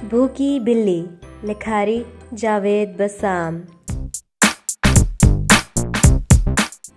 भूखी बिल्ली, लिखारी जावेद बसाम।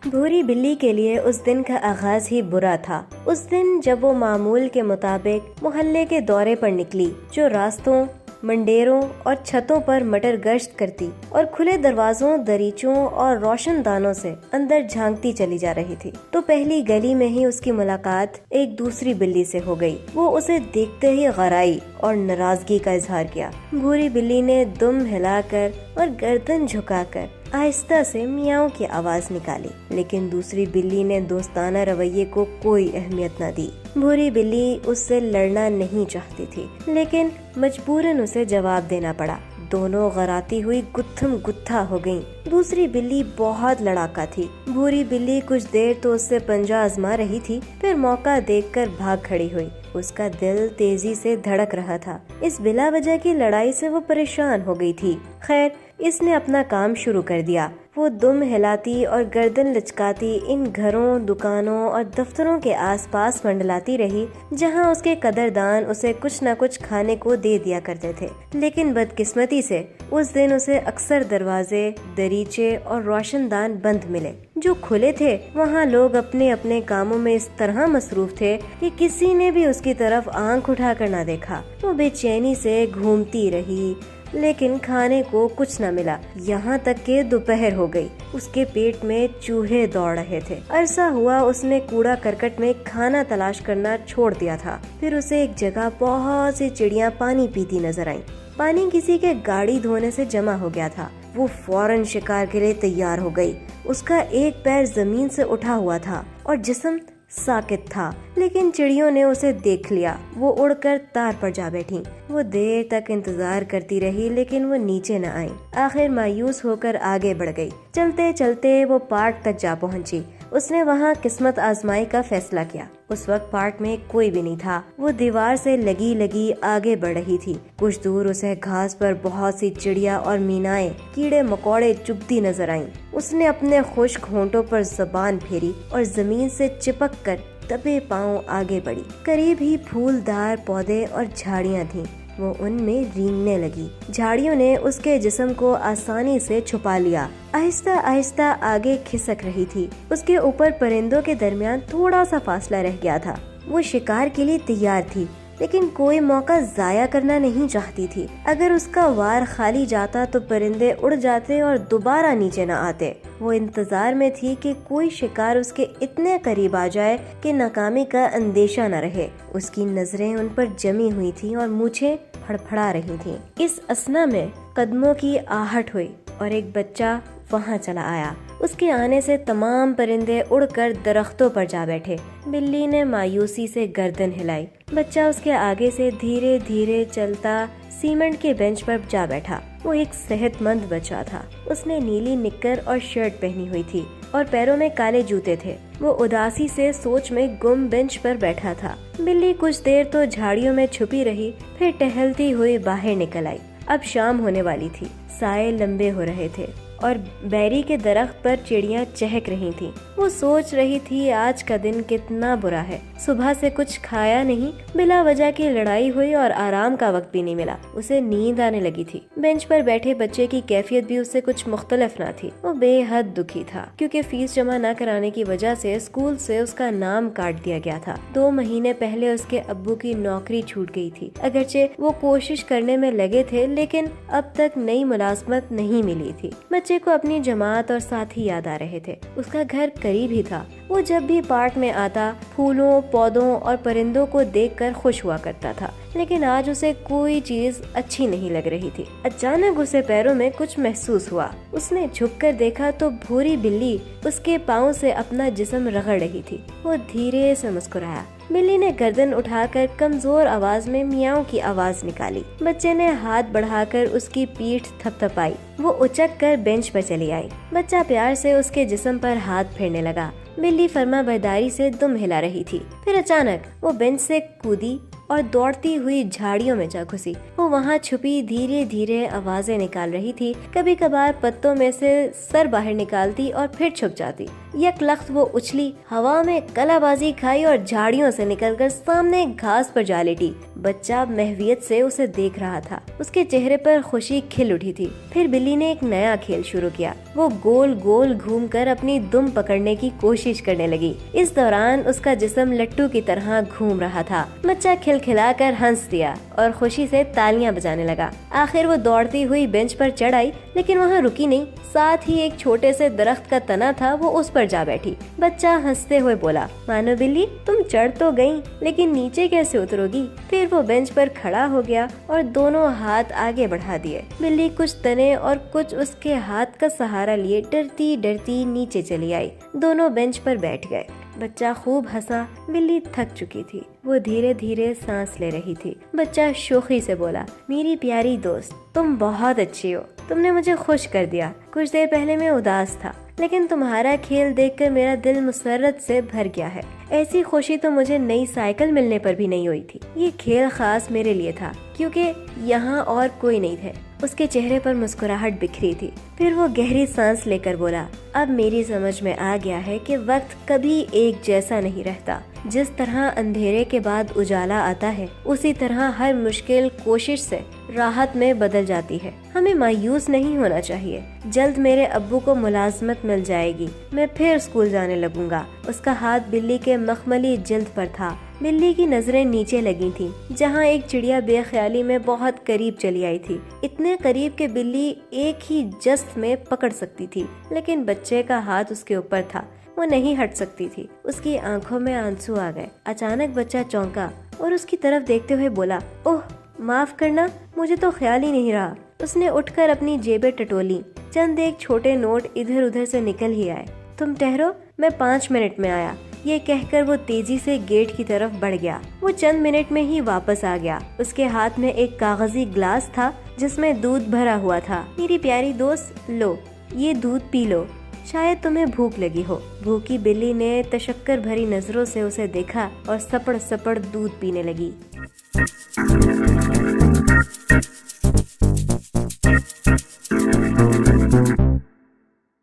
भूरी बिल्ली के लिए उस दिन का आगाज ही बुरा था। उस दिन जब वो मामूल के मुताबिक मोहल्ले के दौरे पर निकली, जो रास्तों, मंडेरों और छतों पर मटर गश्त करती और खुले दरवाजों, दरीचों और रोशनदानों से अंदर झांकती चली जा रही थी, तो पहली गली में ही उसकी मुलाकात एक दूसरी बिल्ली से हो गई। वो उसे देखते ही गराई और नाराजगी का इजहार किया। भूरी बिल्ली ने दुम हिलाकर और गर्दन झुकाकर आहिस्ता से मियाओं की आवाज निकाली, लेकिन दूसरी बिल्ली ने दोस्ताना रवैये को कोई अहमियत न दी। भूरी बिल्ली उससे लड़ना नहीं चाहती थी, लेकिन मजबूरन उसे जवाब देना पड़ा। दोनों गराती हुई गुत्थम गुत्था हो गईं। दूसरी बिल्ली बहुत लड़ाका थी। भूरी बिल्ली कुछ देर तो उससे पंजा आजमा रही थी, फिर मौका देखकर भाग खड़ी हुई। उसका दिल तेजी से धड़क रहा था। इस बिला वजह की लड़ाई से वो परेशान हो गई थी। खैर, इसने अपना काम शुरू कर दिया। वो दुम हिलाती और गर्दन लचकाती इन घरों, दुकानों और दफ्तरों के आसपास मंडलाती रही, जहां उसके कदरदान उसे कुछ न कुछ खाने को दे दिया करते थे। लेकिन बदकिस्मती से उस दिन उसे अक्सर दरवाजे, दरीचे और रोशनदान बंद मिले। जो खुले थे, वहाँ लोग अपने अपने कामों में इस तरह मसरूफ थे कि किसी ने भी उसकी तरफ आंख उठाकर न देखा। वो बेचैनी से घूमती रही, लेकिन खाने को कुछ न मिला। यहाँ तक कि दोपहर हो गई। उसके पेट में चूहे दौड़ रहे थे। अरसा हुआ उसने कूड़ा करकट में खाना तलाश करना छोड़ दिया था। फिर उसे एक जगह बहुत सी चिड़ियाँ पानी पीती नजर आईं। पानी किसी के गाड़ी धोने से जमा हो गया था। वो फौरन शिकार के लिए तैयार हो गई। उसका एक पैर जमीन से उठा हुआ था और जिस्म साकित था, लेकिन चिड़ियों ने उसे देख लिया। वो उड़कर तार पर जा बैठी। वो देर तक इंतजार करती रही, लेकिन वो नीचे न आई। आखिर मायूस होकर आगे बढ़ गई। चलते चलते वो पार्क तक जा पहुंची। उसने वहाँ किस्मत आजमाई का फैसला किया। उस वक्त पार्क में कोई भी नहीं था। वो दीवार से लगी लगी आगे बढ़ रही थी। कुछ दूर उसे घास पर बहुत सी चिड़िया और मीनाएं, कीड़े मकोड़े चुभती नजर आईं। उसने अपने खुश्क होंठों पर जबान फेरी और जमीन से चिपक कर दबे पांव आगे बढ़ी। करीब ही फूलदार पौधे और झाड़ियाँ थीं। वो उनमें रेंगने लगी। झाड़ियों ने उसके जिस्म को आसानी से छुपा लिया। आहिस्ता आहिस्ता आगे खिसक रही थी। उसके ऊपर परिंदों के दरमियान थोड़ा सा फासला रह गया था। वो शिकार के लिए तैयार थी, लेकिन कोई मौका जाया करना नहीं चाहती थी। अगर उसका वार खाली जाता तो परिंदे उड़ जाते और दोबारा नीचे न आते। वो इंतजार में थी कि कोई शिकार उसके इतने करीब आ जाए कि नाकामी का अंदेशा न रहे। उसकी नजरें उन पर जमी हुई थीं और मूछें फड़फड़ा रही थीं। इस असना में कदमों की आहट हुई और एक बच्चा वहाँ चला आया। उसके आने से तमाम परिंदे उड़कर दरख्तों पर जा बैठे। बिल्ली ने मायूसी से गर्दन हिलाई। बच्चा उसके आगे से धीरे धीरे चलता सीमेंट के बेंच पर जा बैठा। वो एक सेहतमंद बच्चा था। उसने नीली निक्कर और शर्ट पहनी हुई थी और पैरों में काले जूते थे। वो उदासी से सोच में गुम बेंच पर बैठा था। बिल्ली कुछ देर तो झाड़ियों में छुपी रही, फिर टहलती हुई बाहर निकल आई। अब शाम होने वाली थी। साए लंबे हो रहे थे और बैरी के दरख्त पर चिड़ियाँ चहक रही थीं। वो सोच रही थी आज का दिन कितना बुरा है। सुबह से कुछ खाया नहीं, बिला वजह की लड़ाई हुई और आराम का वक्त भी नहीं मिला। उसे नींद आने लगी थी। बेंच पर बैठे बच्चे की कैफियत भी उससे कुछ मुख्तलिफ न थी। वो बेहद दुखी था, क्योंकि फीस जमा न कराने की वजह से स्कूल से उसका नाम काट दिया गया था। 2 महीने पहले उसके अब्बू की नौकरी छूट गई थी। अगरचे वो कोशिश करने में लगे थे, लेकिन अब तक नई मुलाजमत नहीं मिली थी। बच्चे को अपनी जमात और साथी याद आ रहे थे। उसका घर करीब ही था। वो जब भी पार्क में आता, फूलों, पौधों और परिंदों को देखकर खुश हुआ करता था, लेकिन आज उसे कोई चीज अच्छी नहीं लग रही थी। अचानक उसे पैरों में कुछ महसूस हुआ। उसने झुककर देखा तो भूरी बिल्ली उसके पाँव से अपना जिस्म रगड़ रही थी। वो धीरे से मुस्कुराया। बिल्ली ने गर्दन उठाकर कमजोर आवाज में मियाओं की आवाज निकाली। बच्चे ने हाथ बढ़ाकर उसकी पीठ थपथपाई। वो उचक कर बेंच पर चली आई। बच्चा प्यार से उसके जिस्म पर हाथ फेरने लगा। बिल्ली फर्माबरदारी से दुम हिला रही थी। फिर अचानक वो बेंच से कूदी और दौड़ती हुई झाड़ियों में जा घुसी। वो वहाँ छुपी धीरे धीरे आवाजें निकाल रही थी। कभी कभार पत्तों में से सर बाहर निकालती और फिर छुप जाती। یک لخت وہ اچھلی، ہوا میں کلا بازی کھائی اور جھاڑیوں سے نکل کر سامنے گھاس پر جا لیٹی۔ بچہ محویت سے اسے دیکھ رہا تھا، اس کے چہرے پر خوشی کھل اٹھی تھی۔ پھر بلی نے ایک نیا کھیل شروع کیا، وہ گول گول گھوم کر اپنی دم پکڑنے کی کوشش کرنے لگی۔ اس دوران اس کا جسم لٹو کی طرح گھوم رہا تھا۔ بچہ کھلکھلا کر ہنس دیا اور خوشی سے تالیاں بجانے لگا۔ آخر وہ دوڑتی ہوئی بینچ پر چڑھ آئی، لیکن وہاں رکی نہیں، ساتھ ہی ایک چھوٹے سے درخت کا تنا تھا، وہ اس پر جا بیٹھی۔ بچہ ہنستے ہوئے بولا، مانو بلی تم چڑھ تو گئی، لیکن نیچے کیسے اترو گی؟ پھر وہ بینچ پر کھڑا ہو گیا اور دونوں ہاتھ آگے بڑھا دیے۔ بلی کچھ تنے اور کچھ اس کے ہاتھ کا سہارا لیے ڈرتی ڈرتی نیچے چلی آئی۔ دونوں بینچ پر بیٹھ گئے۔ بچہ خوب ہنسا، بلی تھک چکی تھی، وہ دھیرے دھیرے سانس لے رہی تھی۔ بچہ شوخی سے بولا، میری پیاری دوست تم بہت اچھی ہو، تم نے مجھے خوش کر دیا۔ کچھ دیر پہلے میں اداس تھا، لیکن تمہارا کھیل دیکھ کر میرا دل مسرت سے بھر گیا ہے۔ ایسی خوشی تو مجھے نئی سائیکل ملنے پر بھی نہیں ہوئی تھی۔ یہ کھیل خاص میرے لیے تھا کیونکہ یہاں اور کوئی نہیں تھے۔ اس کے چہرے پر مسکراہٹ بکھری تھی۔ پھر وہ گہری سانس لے کر بولا، اب میری سمجھ میں آ گیا ہے کہ وقت کبھی ایک جیسا نہیں رہتا۔ جس طرح اندھیرے کے بعد اجالا آتا ہے، اسی طرح ہر مشکل کوشش سے راحت میں بدل جاتی ہے۔ ہمیں مایوس نہیں ہونا چاہیے۔ جلد میرے ابو کو ملازمت مل جائے گی، میں پھر اسکول جانے لگوں گا۔ اس کا ہاتھ بلی کے مخملی جلد پر تھا۔ بلی کی نظریں نیچے لگی تھیں، جہاں ایک چڑیا بے خیالی میں بہت قریب چلی آئی تھی، اتنے قریب کہ بلی ایک ہی جست میں پکڑ سکتی تھی، لیکن بچے کا ہاتھ اس کے اوپر تھا، وہ نہیں ہٹ سکتی تھی۔ اس کی آنکھوں میں آنسو آ گئے۔ اچانک بچہ چونکا اور اس کی طرف دیکھتے ہوئے بولا، اوہ معاف کرنا، مجھے تو خیال ہی نہیں رہا۔ اس نے اٹھ کر اپنی جیبیں ٹٹولی، چند ایک چھوٹے نوٹ ادھر ادھر سے نکل ہی آئے۔ تم ٹھہرو، میں 5 منٹ میں آیا۔ یہ کہہ کر وہ تیزی سے گیٹ کی طرف بڑھ گیا۔ وہ چند منٹ میں ہی واپس آ گیا۔ اس کے ہاتھ میں ایک کاغذی گلاس تھا جس میں دودھ بھرا ہوا تھا۔ میری پیاری دوست، لو یہ دودھ پی لو، شاید تمہیں بھوک لگی ہو۔ بھوکی بلی نے تشکر بھری نظروں سے اسے دیکھا اور سپڑ سپڑ دودھ پینے لگی۔